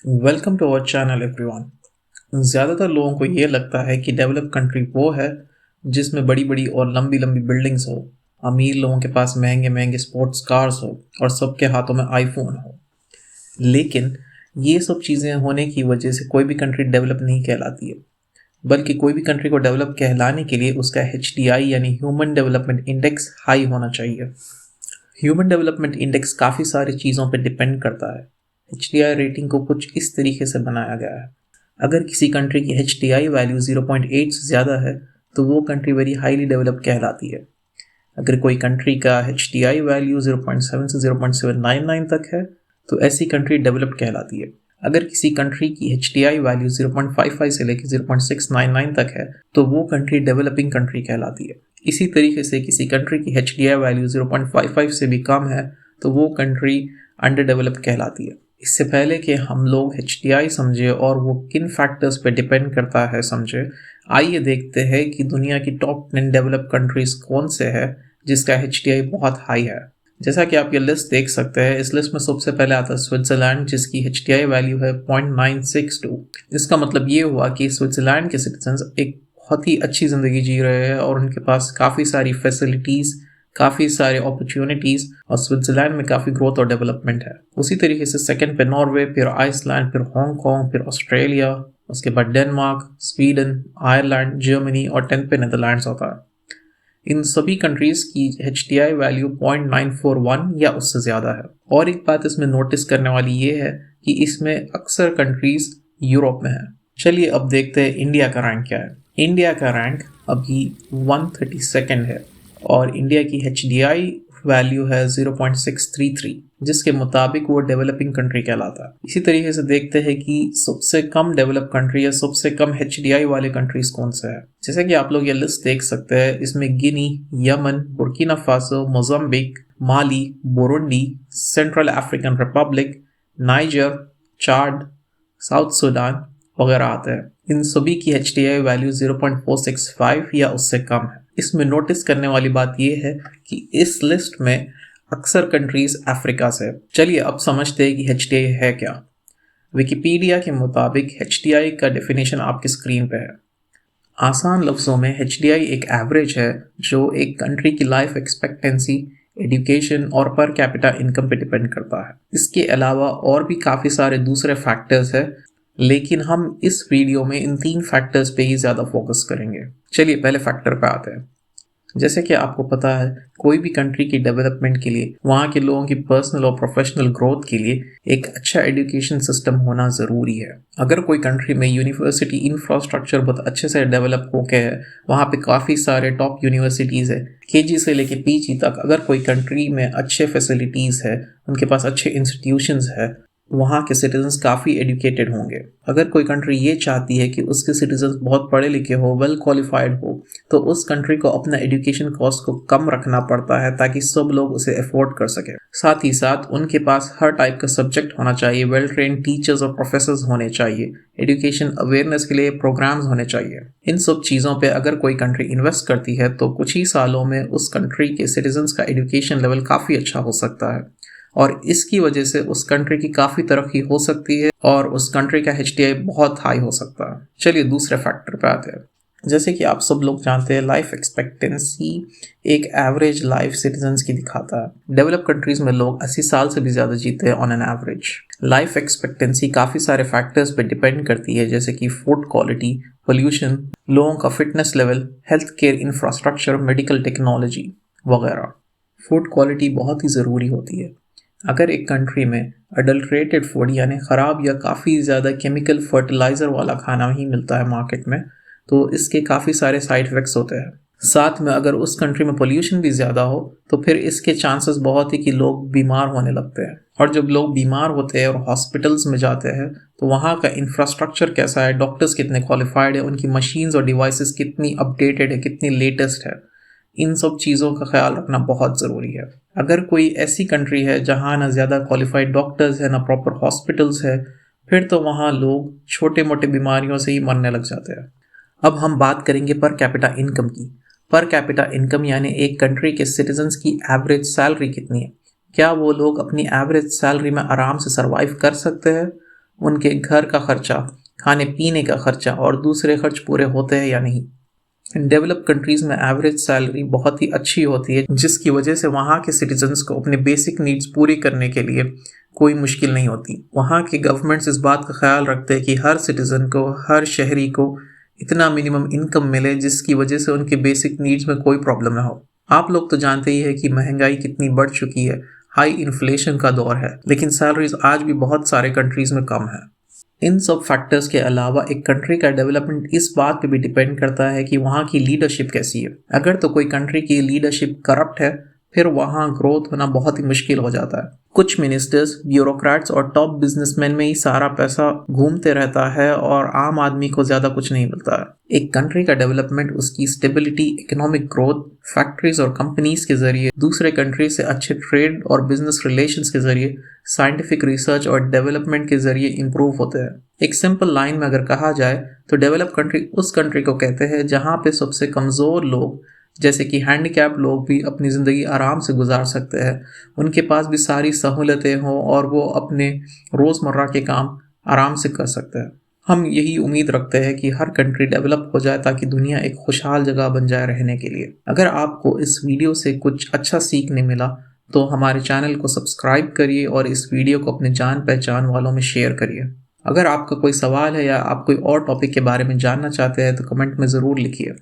Welcome to our channel everyone. ज़्यादातर लोगों को ये लगता है कि डेवलप कंट्री वो है जिसमें बड़ी बड़ी और लंबी लंबी बिल्डिंग्स हो, अमीर लोगों के पास महंगे महंगे स्पोर्ट्स कार्स हो और सबके हाथों में आईफोन हो। लेकिन ये सब चीज़ें होने की वजह से कोई भी कंट्री डेवलप नहीं कहलाती है, बल्कि कोई भी कंट्री को डेवलप कहलाने के लिए उसका HDI यानी ह्यूमन डेवलपमेंट इंडेक्स हाई होना चाहिए। ह्यूमन डेवलपमेंट इंडेक्स काफ़ी सारी चीज़ों पर डिपेंड करता है। HDI रेटिंग को कुछ इस तरीके से बनाया गया है। अगर किसी कंट्री की HDI वैल्यू 0.8 से ज़्यादा है तो वो कंट्री वेरी हाईली डेवलप कहलाती है। अगर कोई कंट्री का HDI वैल्यू 0.7 से 0.799 तक है तो ऐसी कंट्री डेवलप कहलाती है। अगर किसी कंट्री की HDI वैल्यू 0.55 से लेकर 0.699 तक है तो वो कंट्री डेवलपिंग कंट्री कहलाती है। इसी तरीके से किसी कंट्री की HDI वैल्यू 0.55 से भी कम है तो वो कंट्री अंडर डेवलप कहलाती है। इससे पहले कि हम लोग HDI समझे और वो किन फैक्टर्स पे डिपेंड करता है समझे, आइए देखते हैं कि दुनिया की टॉप 10 डेवलप कंट्रीज कौन से है जिसका HDI बहुत हाई है। जैसा कि आप ये लिस्ट देख सकते हैं, इस लिस्ट में सबसे पहले आता है स्विट्जरलैंड जिसकी HDI वैल्यू है 0.962। इसका मतलब ये हुआ कि स्विट्जरलैंड के सिटीजन्स एक बहुत ही अच्छी ज़िंदगी जी रहे हैं और उनके पास काफ़ी सारी फैसिलिटीज़, काफ़ी सारे अपॉर्चुनिटीज़ और स्विट्ज़रलैंड में काफ़ी ग्रोथ और डेवलपमेंट है। उसी तरीके से सेकंड पे नॉर्वे, फिर आइसलैंड, फिर हांगकांग, फिर ऑस्ट्रेलिया, उसके बाद डेनमार्क, स्वीडन, आयरलैंड, जर्मनी और 10th पे नीदरलैंड्स होता है। इन सभी कंट्रीज़ की HDI वैल्यू 0.941 या उससे ज़्यादा है। और एक बात इसमें नोटिस करने वाली ये है कि इसमें अक्सर कंट्रीज़ यूरोप में है। चलिए अब देखते हैं इंडिया का रैंक क्या है। इंडिया का रैंक अभी 132nd है और इंडिया की HDI वैल्यू है 0.633, जिसके मुताबिक वो डेवलपिंग कंट्री कहलाता है। इसी तरीके से देखते हैं कि सबसे कम डेवलप कंट्री या सबसे कम HDI वाले कंट्रीज कौन से हैं। जैसे कि आप लोग ये लिस्ट देख सकते हैं, इसमें Guinea, Yemen, Burkina Faso, Mozambique, Mali, Burundi, Central African Republic, Niger, Chad, South Sudan वगैरह आते हैं। इन सभी की HDI वैल्यू 0.465 या उससे कम है। इसमें नोटिस करने वाली बात यह है कि इस लिस्ट में अक्सर कंट्रीज अफ्रीका से। चलिए अब समझते हैं कि HDI है क्या। विकिपीडिया के मुताबिक HDI का डेफिनेशन आपकी स्क्रीन पे है। आसान लफ्ज़ों में HDI एक एवरेज है जो एक कंट्री की लाइफ एक्सपेक्टेंसी, एजुकेशन और पर कैपिटा इनकम पे डिपेंड करता है। इसके अलावा और भी काफ़ी सारे दूसरे फैक्टर्स हैं, लेकिन हम इस वीडियो में इन 3 फैक्टर्स पे ही ज़्यादा फोकस करेंगे। चलिए पहले फैक्टर पे आते हैं। जैसे कि आपको पता है, कोई भी कंट्री की डेवलपमेंट के लिए, वहाँ के लोगों की पर्सनल और प्रोफेशनल ग्रोथ के लिए एक अच्छा एजुकेशन सिस्टम होना ज़रूरी है। अगर कोई कंट्री में यूनिवर्सिटी इंफ्रास्ट्रक्चर बहुत अच्छे से डेवलप हो गया है, वहाँ पे काफ़ी सारे टॉप यूनिवर्सिटीज़ है, KG से लेके PG तक, अगर कोई कंट्री में अच्छे फैसिलिटीज़ है, उनके पास अच्छे इंस्टीट्यूशंस है, वहाँ के सिटीजन्स काफ़ी एजुकेटेड होंगे। अगर कोई कंट्री ये चाहती है कि उसके सिटीजन्स बहुत पढ़े लिखे हो, वेल क्वालिफाइड हो, तो उस कंट्री को अपना एजुकेशन कॉस्ट को कम रखना पड़ता है ताकि सब लोग उसे अफोर्ड कर सकें। साथ ही साथ उनके पास हर टाइप का सब्जेक्ट होना चाहिए, वेल ट्रेन टीचर्स और प्रोफेसर्स होने चाहिए, एजुकेशन अवेयरनेस के लिए प्रोग्राम्स होने चाहिए। इन सब चीज़ों पर अगर कोई कंट्री इन्वेस्ट करती है तो कुछ ही सालों में उस कंट्री के सिटीजन्स का एजुकेशन लेवल काफ़ी अच्छा हो सकता है और इसकी वजह से उस कंट्री की काफ़ी तरक्की हो सकती है और उस कंट्री का HDI बहुत हाई हो सकता है। चलिए दूसरे फैक्टर पे आते हैं। जैसे कि आप सब लोग जानते हैं, लाइफ एक्सपेक्टेंसी एक एवरेज लाइफ सिटीजन्स की दिखाता है। डेवलप कंट्रीज में लोग 80 साल से भी ज़्यादा जीते हैं on an average. Life expectancy काफ़ी सारे फैक्टर्स पे डिपेंड करती है, जैसे कि फूड क्वालिटी, पोल्यूशन, लोगों का fitness level, health care infrastructure, medical technology वगैरह। फूड क्वालिटी बहुत ही ज़रूरी होती है। अगर एक कंट्री में अडल्ट्रेटेड फूड यानी ख़राब या काफ़ी ज़्यादा केमिकल फर्टिलाइज़र वाला खाना ही मिलता है मार्केट में, तो इसके काफ़ी सारे साइड इफ़ेक्ट्स होते हैं। साथ में अगर उस कंट्री में पोल्यूशन भी ज़्यादा हो तो फिर इसके चांसेस बहुत ही कि लोग बीमार होने लगते हैं। और जब लोग बीमार होते हैं और हॉस्पिटल्स में जाते हैं तो वहाँ का इंफ्रास्ट्रक्चर कैसा है, डॉक्टर्स कितने क्वालिफाइड है, उनकी मशीन्स और डिवाइसेस कितनी अपडेटेड है, कितनी लेटेस्ट है, इन सब चीज़ों का ख्याल रखना बहुत ज़रूरी है। अगर कोई ऐसी कंट्री है जहाँ ना ज़्यादा क्वालिफाइड डॉक्टर्स है, ना प्रॉपर हॉस्पिटल्स है, फिर तो वहाँ लोग छोटे मोटे बीमारियों से ही मरने लग जाते हैं। अब हम बात करेंगे पर कैपिटा इनकम की। पर कैपिटा इनकम यानी एक कंट्री के सिटीजन्स की एवरेज सैलरी कितनी है। क्या वो लोग अपनी एवरेज सैलरी में आराम से सर्वाइव कर सकते हैं? उनके घर का खर्चा, खाने पीने का खर्चा और दूसरे खर्च पूरे होते हैं या नहीं। डेवलप कंट्रीज़ में एवरेज सैलरी बहुत ही अच्छी होती है, जिसकी वजह से वहाँ के सिटीजन्स को अपने बेसिक नीड्स पूरी करने के लिए कोई मुश्किल नहीं होती। वहाँ के गवर्नमेंट्स इस बात का ख्याल रखते हैं कि हर सिटीज़न को, हर शहरी को इतना मिनिमम इनकम मिले जिसकी वजह से उनके बेसिक नीड्स में कोई प्रॉब्लम ना हो। आप लोग तो जानते ही है कि महंगाई कितनी बढ़ चुकी है, हाई इन्फ्लेशन का दौर है, लेकिन सैलरीज आज भी बहुत सारे कंट्रीज़ में कम है। इन सब फैक्टर्स के अलावा एक कंट्री का डेवलपमेंट इस बात पे भी डिपेंड करता है कि वहाँ की लीडरशिप कैसी है। अगर तो कोई कंट्री की लीडरशिप करप्ट है, फिर वहाँ ग्रोथ होना बहुत ही मुश्किल हो जाता है। कुछ मिनिस्टर्स, ब्यूरोक्रेट्स और टॉप बिजनेसमैन में ही सारा पैसा घूमते रहता है और आम आदमी को ज़्यादा कुछ नहीं मिलता है। एक कंट्री का डेवलपमेंट उसकी स्टेबिलिटी, इकोनॉमिक ग्रोथ, फैक्ट्रीज और कंपनीज के जरिए, दूसरे कंट्री से अच्छे ट्रेड और बिजनेस रिलेशंस के जरिए, साइंटिफिक रिसर्च और डेवलपमेंट के जरिए इम्प्रूव होते हैं। एक सिंपल लाइन में अगर कहा जाए तो डेवलप कंट्री उस कंट्री को कहते हैं जहाँ पे सबसे कमज़ोर लोग, जैसे कि हैंडीकैप लोग, भी अपनी ज़िंदगी आराम से गुजार सकते हैं, उनके पास भी सारी सहूलतें हों और वो अपने रोज़मर्रा के काम आराम से कर सकते हैं। हम यही उम्मीद रखते हैं कि हर कंट्री डेवलप हो जाए ताकि दुनिया एक खुशहाल जगह बन जाए रहने के लिए। अगर आपको इस वीडियो से कुछ अच्छा सीखने मिला तो हमारे चैनल को सब्सक्राइब करिए और इस वीडियो को अपने जान पहचान वालों में शेयर करिए। अगर आपका कोई सवाल है या आप कोई और टॉपिक के बारे में जानना चाहते हैं तो कमेंट में ज़रूर लिखिए।